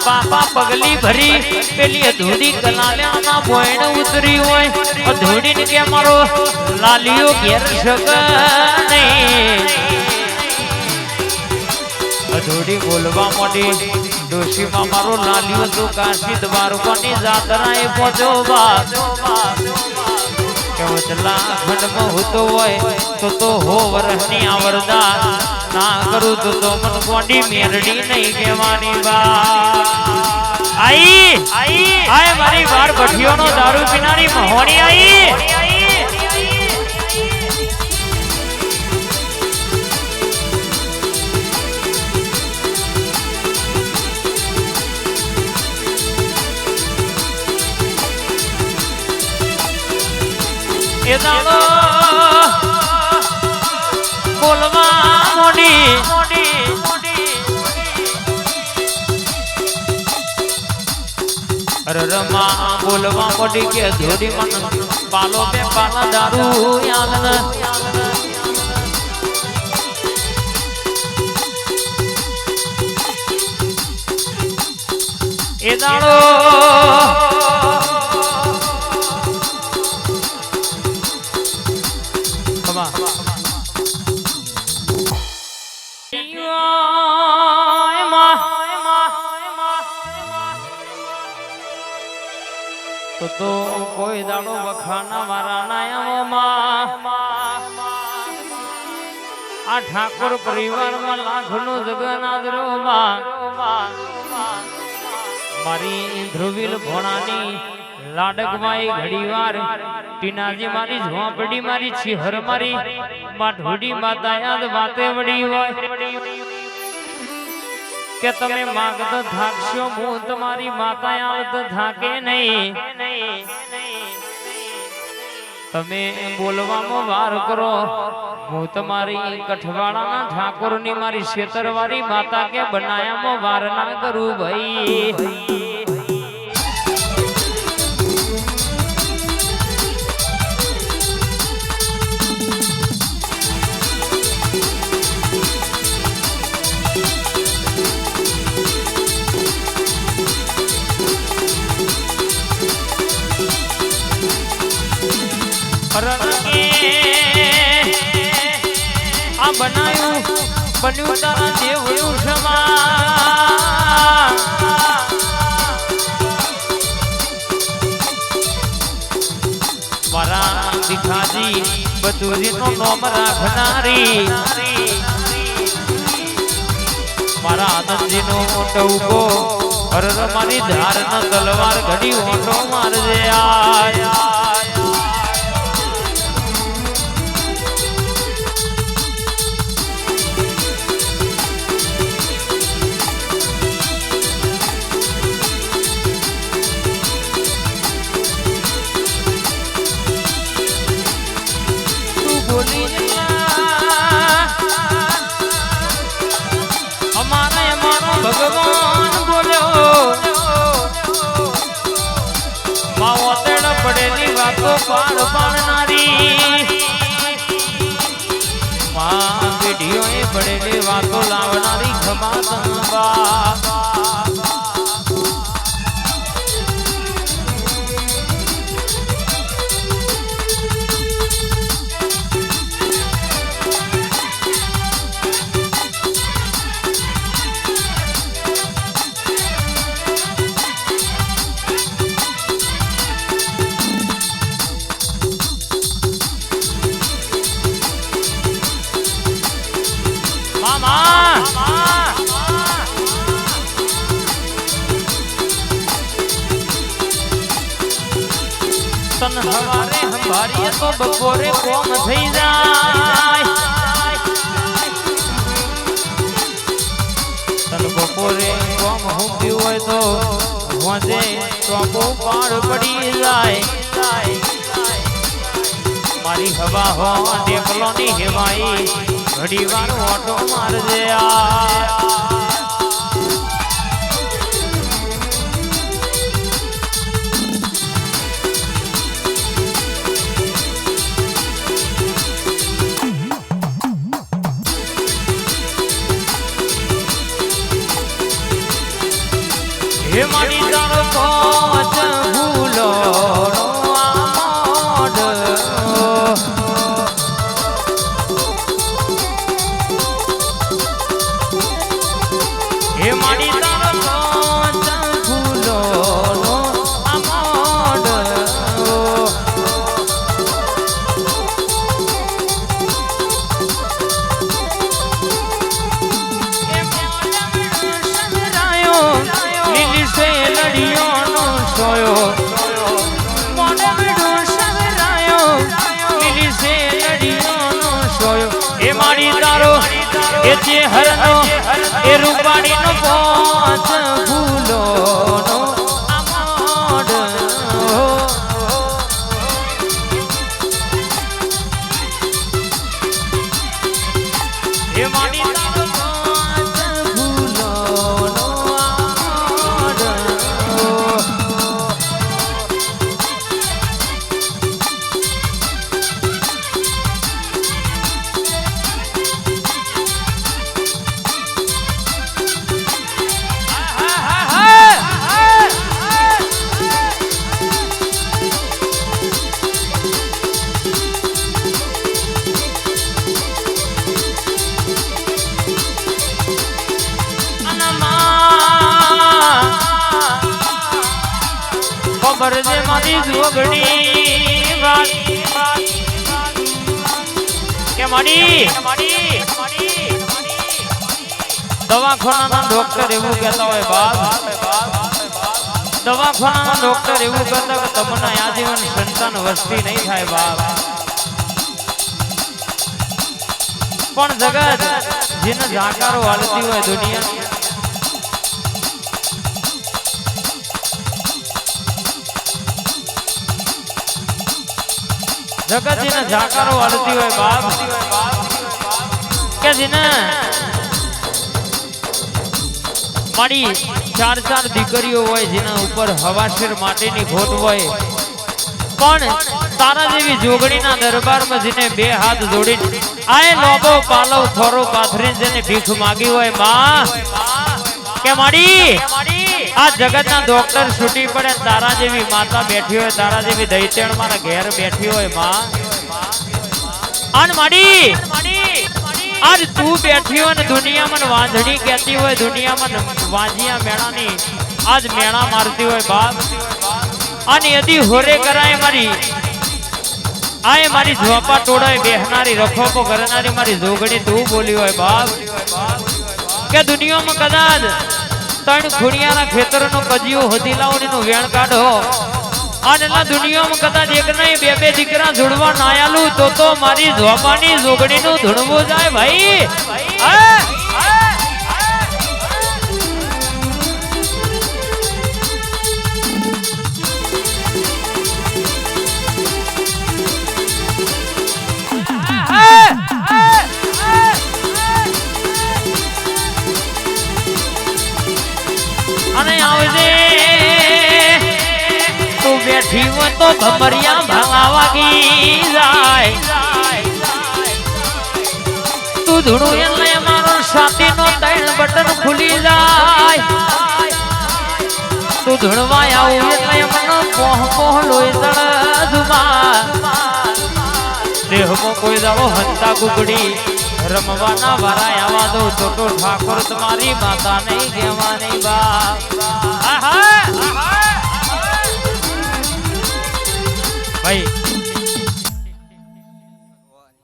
પાપા પગલી ભરી પેલી અધૂરી કલાલ્યાના બોયણ ઉતરી હોય અધૂરીને કે મારો લાલિયો ઘેર સગને અધૂરી બોલવા માંડી ડોશીમાં મારો લાલિયો તો કાશી દ્વારકાની જાત્રાએ પહોંચો બા કે વચલા ખંડમાં હોતો હોય તો હો વરસની આવરદા ના કરું તો મન કોડી મેરડી નહીં કહેવાની બા આઈ મારી બાર ભઠિયોનો દારૂ પીનારી મહોણી આઈ એ દાડો બોલવા મોડી રમા બોલવા મોડી કે ધોડી મન પાલો બે પાલા દારૂ યાદ ન એ દાડો તો કોઈ દાડો વખાના મારા નાયામાં આ ઠાકોર પરિવારમાં લાખનો જગન્નાથરોમાં મારી ધ્રુવીલ ભોણાની લાડકમાં ઘડીવાર ટીનાજી મારી ઝોપડી મારી છીહર મારી માઠોડી માતા યાદ વાતે વડી હોય કે તમે માગત થાકશો હું તમારી માતા યાદ થાકે નહીં તમે બોલવામાં વાર કરો હું તમારી કઠવાડાના ઠાકોરની મારી શેતરવારી માતા કે બનાયામાં વાર ના કરું ભાઈ આ બન્યું તારા દેવળું સમા મારા ભીખાજી બચુરીનો નામ રાખનારી મારા આનંદજીનો ટૌકો હરર મારી ધારનો તલવાર ઘડી ઓટો મારજે આયા ભગવાન બોલ્યો માવતેડ પડેલી વાતો પાડ પાડનારી માં પેઢીઓએ પડેલી વાતો લાવનારી ખમા તંબા તન હવારે હંભારીએ તો બપોરે કોમ થઈ જાય તન બપોરે કોમ હુંપ્યું હોય તો હોજે ટોપો પાડ પડી જાય મારી હવા હો ટેકલોની હેવાઈ ઘડી વાર ઓટો મારજે આ હે મારી તારો પોચ ભૂલો આમોડ હે મારી તારો પોચ ભૂલો આમોડ એ મારી તારો એ જે હરનો એ રૂપાણી નો પોચ ભૂલો નો આમોડ એ મારી તારો પોચ ભૂલો નો આમોડ ખબર છે મારી જોગણી વાત કે મારી દવાખાનાના ડોક્ટર એવું કહેતા હોય બાપ દવાખાનાના ડોક્ટર એવું કહેતા કે તમને આજીવન સંતાન વસ્તી નહીં થાય બાપ પણ જગત જેને જાકારો હાલતી હોય દુનિયા જગત જેને જાકારો હાલતી હોય બાપ કે જેને મારી ચાર દીકરીઓ હોય જેના ઉપર હવાશેર માટેની ખોટ હોય પણ તારા જેવી જોગણીના દરબારમાં જેને બે હાથ જોડીને આય લોબો પાલવ થોરો પાથરીને જેને ભીખ માગી હોય માં કે માડી આ જગતના ડોક્ટર છૂટી પડે તારા જેવી માતા બેઠી હોય તારા જેવી દૈત્યણ મારા ઘેર બેઠી હોય માં આન માડી આજ તું બેઠી હોય ને દુનિયામાં વાંધણી કહેતી હોય દુનિયામાં વાંજિયા મેણાની આજ મેણા મારતી હોય બાપ અને યદી હોરે કરાય મારી આય મારી ઝોપા ટોળાય બેહનારી રખોપો કરનારી મારી જોગણી તું બોલી હોય બાપ કે દુનિયામાં કદાચ ત્રણ ખુણિયાના ખેતરનો કજિયો હોદી લાવણીનું વેણ કાઢો અને દુનિયામાં કદાચ એક નહીં બે દીકરા જોડવા ના આલું તો મારી ઝોપાની જોગણીનું ધૂણવું જાય ભાઈ અને આવજે તું બેઠી હોય તો ભમરિયા ભાવાગી જાય તું ધૂણું એટલે મારો છાતીનો ત્રણ બટન ખુલી જાય તું ધૂણવા આવું એટલે મને પોહ લોહી તળજુમાં દેહમાં કોઈ દાવો હંતા કુકડી રમવાના વારા આવા દો ચોટો ઠાકોર તમારી માતા નહીં કહેવાની બાપ ભાઈ